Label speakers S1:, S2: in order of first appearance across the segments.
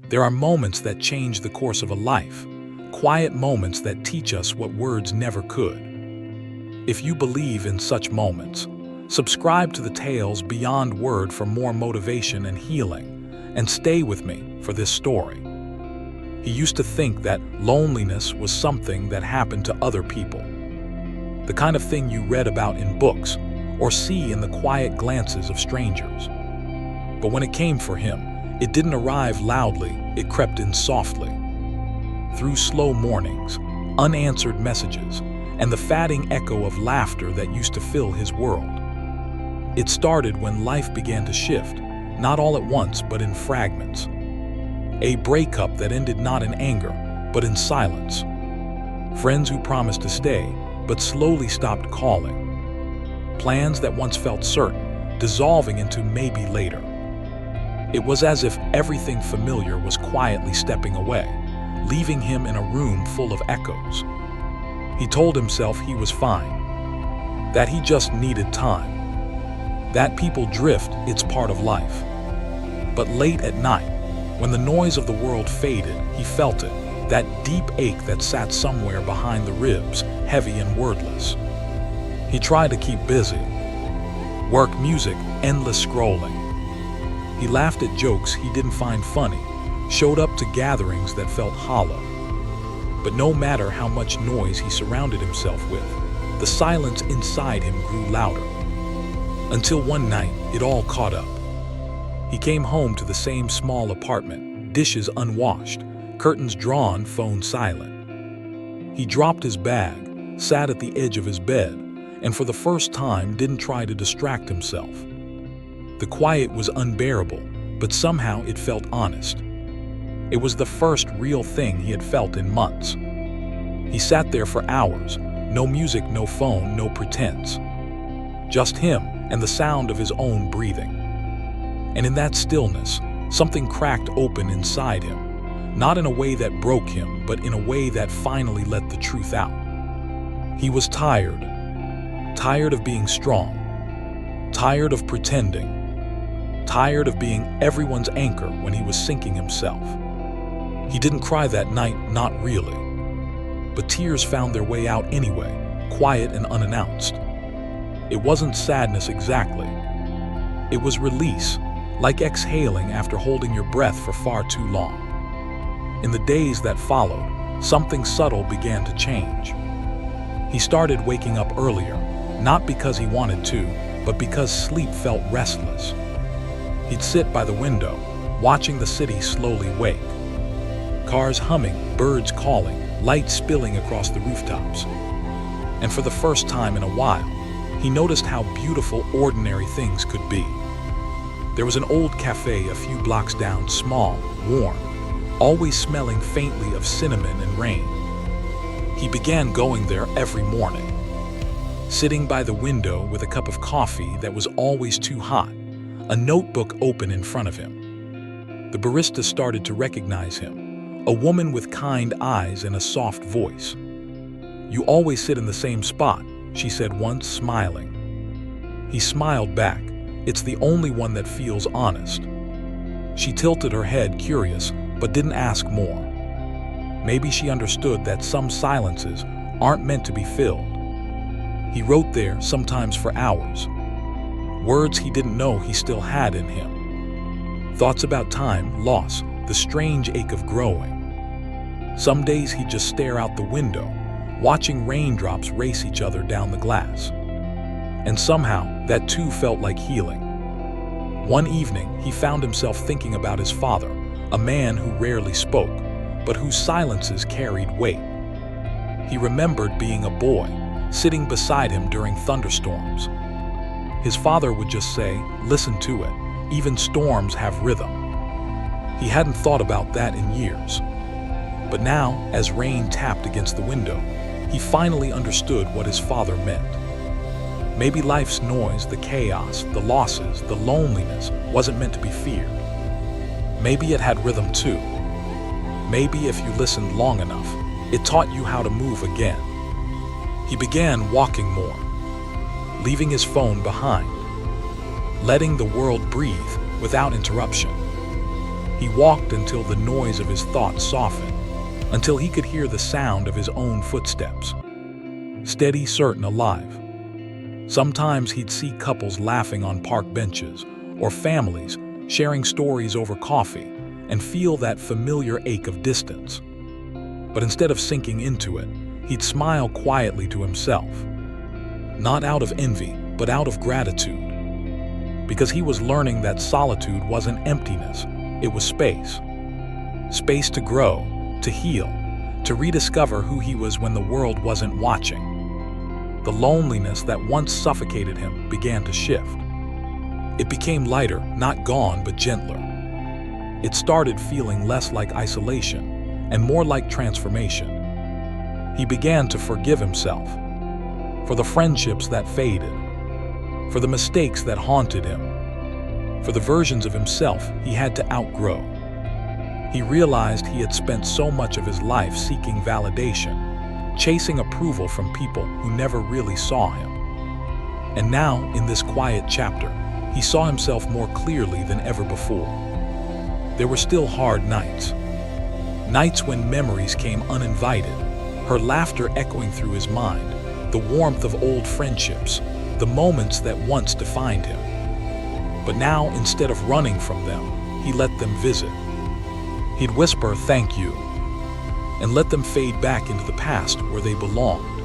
S1: There are moments that change the course of a life, quiet moments that teach us what words never could. If you believe in such moments, subscribe to the Tales Beyond Word for more motivation and healing, and stay with me for this story. He used to think that loneliness was something that happened to other people, the kind of thing you read about in books or see in the quiet glances of strangers. But when it came for him, it didn't arrive loudly, it crept in softly. Through slow mornings, unanswered messages, and the fading echo of laughter that used to fill his world. It started when life began to shift, not all at once but in fragments. A breakup that ended not in anger, but in silence. Friends who promised to stay, but slowly stopped calling. Plans that once felt certain, dissolving into maybe later. It was as if everything familiar was quietly stepping away, leaving him in a room full of echoes. He told himself he was fine, that he just needed time, that people drift, it's part of life. But late at night, when the noise of the world faded, he felt it, that deep ache that sat somewhere behind the ribs, heavy and wordless. He tried to keep busy. Work, music, endless scrolling. He laughed at jokes he didn't find funny, showed up to gatherings that felt hollow. But no matter how much noise he surrounded himself with, the silence inside him grew louder. Until one night, it all caught up. He came home to the same small apartment, dishes unwashed, curtains drawn, phone silent. He dropped his bag, sat at the edge of his bed, and for the first time didn't try to distract himself. The quiet was unbearable, but somehow it felt honest. It was the first real thing he had felt in months. He sat there for hours, no music, no phone, no pretense. Just him and the sound of his own breathing. And in that stillness, something cracked open inside him, not in a way that broke him, but in a way that finally let the truth out. He was tired of being strong, tired of pretending, tired of being everyone's anchor when he was sinking himself. He didn't cry that night, not really. But tears found their way out anyway, quiet and unannounced. It wasn't sadness exactly. It was release, like exhaling after holding your breath for far too long. In the days that followed, something subtle began to change. He started waking up earlier, not because he wanted to, but because sleep felt restless. He'd sit by the window, watching the city slowly wake. Cars humming, birds calling, light spilling across the rooftops. And for the first time in a while, he noticed how beautiful ordinary things could be. There was an old cafe a few blocks down, small, warm, always smelling faintly of cinnamon and rain. He began going there every morning, sitting by the window with a cup of coffee that was always too hot, a notebook open in front of him. The barista started to recognize him, a woman with kind eyes and a soft voice. "You always sit in the same spot," she said once, smiling. He smiled back. "It's the only one that feels honest." She tilted her head, curious, but didn't ask more. Maybe she understood that some silences aren't meant to be filled. He wrote there, sometimes for hours. Words he didn't know he still had in him. Thoughts about time, loss, the strange ache of growing. Some days he'd just stare out the window, watching raindrops race each other down the glass. And somehow, that too felt like healing. One evening, he found himself thinking about his father, a man who rarely spoke, but whose silences carried weight. He remembered being a boy, sitting beside him during thunderstorms. His father would just say, "Listen to it, even storms have rhythm." He hadn't thought about that in years. But now, as rain tapped against the window, he finally understood what his father meant. Maybe life's noise, the chaos, the losses, the loneliness wasn't meant to be feared. Maybe it had rhythm too. Maybe if you listened long enough, it taught you how to move again. He began walking more, leaving his phone behind, letting the world breathe without interruption. He walked until the noise of his thoughts softened, until he could hear the sound of his own footsteps. Steady, certain, alive. Sometimes he'd see couples laughing on park benches, or families sharing stories over coffee, and feel that familiar ache of distance. But instead of sinking into it, he'd smile quietly to himself. Not out of envy, but out of gratitude. Because he was learning that solitude wasn't emptiness, it was space. Space to grow, to heal, to rediscover who he was when the world wasn't watching. The loneliness that once suffocated him began to shift. It became lighter, not gone, but gentler. It started feeling less like isolation and more like transformation. He began to forgive himself for the friendships that faded, for the mistakes that haunted him, for the versions of himself he had to outgrow. He realized he had spent so much of his life seeking validation, chasing approval from people who never really saw him. And now, in this quiet chapter, he saw himself more clearly than ever before. There were still hard nights. Nights when memories came uninvited, her laughter echoing through his mind, the warmth of old friendships, the moments that once defined him. But now, instead of running from them, he let them visit. He'd whisper, "Thank you," and let them fade back into the past where they belonged.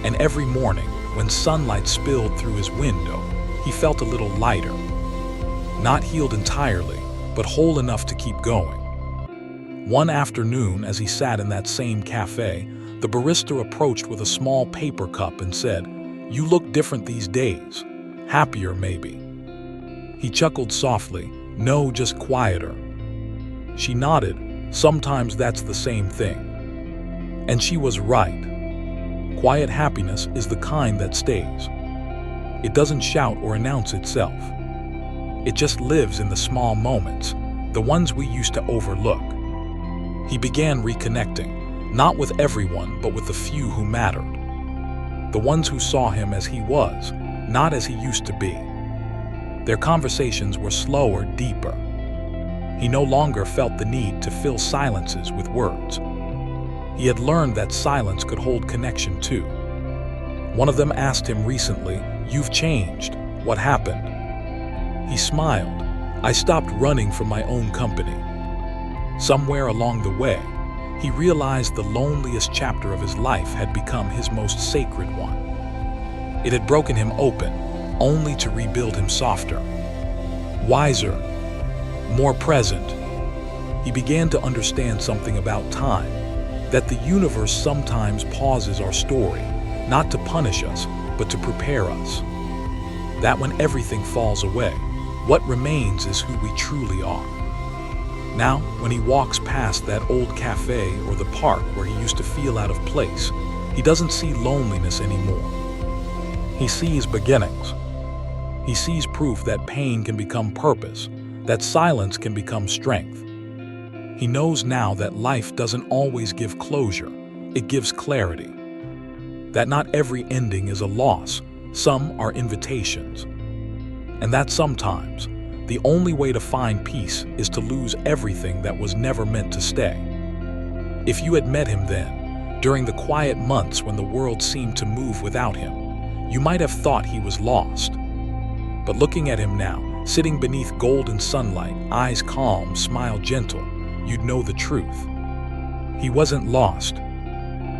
S1: And every morning, when sunlight spilled through his window, he felt a little lighter. Not healed entirely, but whole enough to keep going. One afternoon, as he sat in that same cafe, the barista approached with a small paper cup and said, "You look different these days. Happier, maybe." He chuckled softly, "No, just quieter." She nodded, "Sometimes that's the same thing." And she was right. Quiet happiness is the kind that stays. It doesn't shout or announce itself. It just lives in the small moments, the ones we used to overlook. He began reconnecting, not with everyone, but with the few who mattered. The ones who saw him as he was, not as he used to be. Their conversations were slower, deeper. He no longer felt the need to fill silences with words. He had learned that silence could hold connection too. One of them asked him recently, "You've changed. What happened?" He smiled. "I stopped running from my own company." Somewhere along the way, he realized the loneliest chapter of his life had become his most sacred one. It had broken him open, only to rebuild him softer, wiser, more present. He began to understand something about time, that the universe sometimes pauses our story, not to punish us, but to prepare us. That when everything falls away, what remains is who we truly are. Now, when he walks past that old cafe or the park where he used to feel out of place, he doesn't see loneliness anymore. He sees beginnings. He sees proof that pain can become purpose, that silence can become strength. He knows now that life doesn't always give closure, it gives clarity. That not every ending is a loss, some are invitations. And that sometimes, the only way to find peace is to lose everything that was never meant to stay. If you had met him then, during the quiet months when the world seemed to move without him, you might have thought he was lost. But looking at him now, sitting beneath golden sunlight, eyes calm, smile gentle, you'd know the truth. He wasn't lost.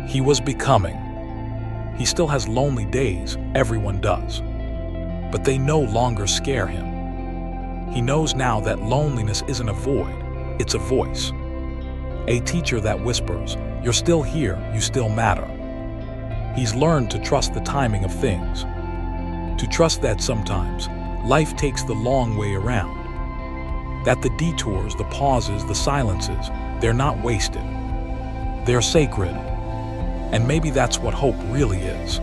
S1: He was becoming. He still has lonely days, everyone does. But they no longer scare him. He knows now that loneliness isn't a void, it's a voice. A teacher that whispers, "You're still here, you still matter." He's learned to trust the timing of things. To trust that sometimes, life takes the long way around. That the detours, the pauses, the silences, they're not wasted. They're sacred. And maybe that's what hope really is.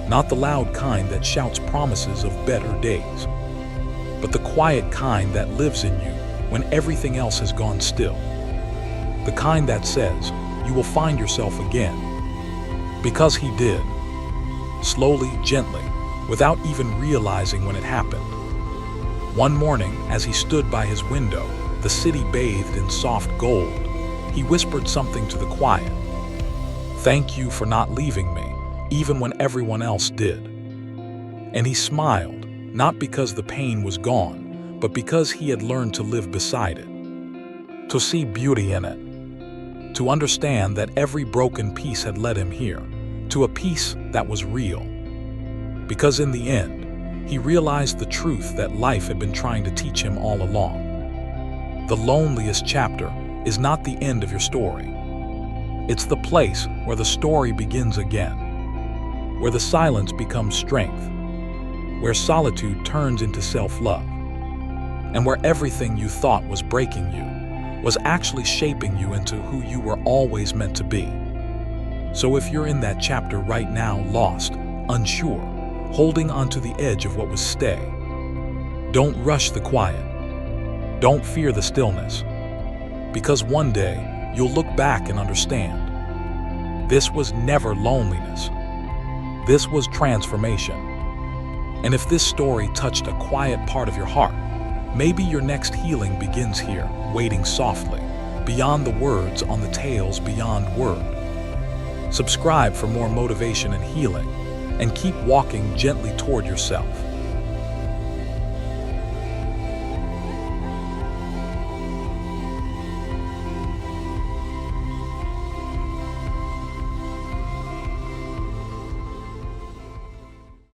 S1: Not the loud kind that shouts promises of better days, but the quiet kind that lives in you when everything else has gone still. The kind that says, you will find yourself again. Because he did. Slowly, gently, without even realizing when it happened. One morning, as he stood by his window, the the city bathed in soft gold, he whispered something to the quiet. "Thank you for not leaving me, even when everyone else did." And he smiled, not because the pain was gone, but because he had learned to live beside it, to see beauty in it, to understand that every broken piece had led him here, to a piece that was real. Because in the end, he realized the truth that life had been trying to teach him all along. The loneliest chapter is not the end of your story. It's the place where the story begins again, where the silence becomes strength, where solitude turns into self-love, and where everything you thought was breaking you was actually shaping you into who you were always meant to be. So if you're in that chapter right now, lost, unsure, holding onto the edge of what was stay, don't rush the quiet. Don't fear the stillness, because one day you'll look back and understand. This was never loneliness. This was transformation. And if this story touched a quiet part of your heart, maybe your next healing begins here, waiting softly, beyond the words on the tales beyond word. Subscribe for more motivation and healing, and keep walking gently toward yourself.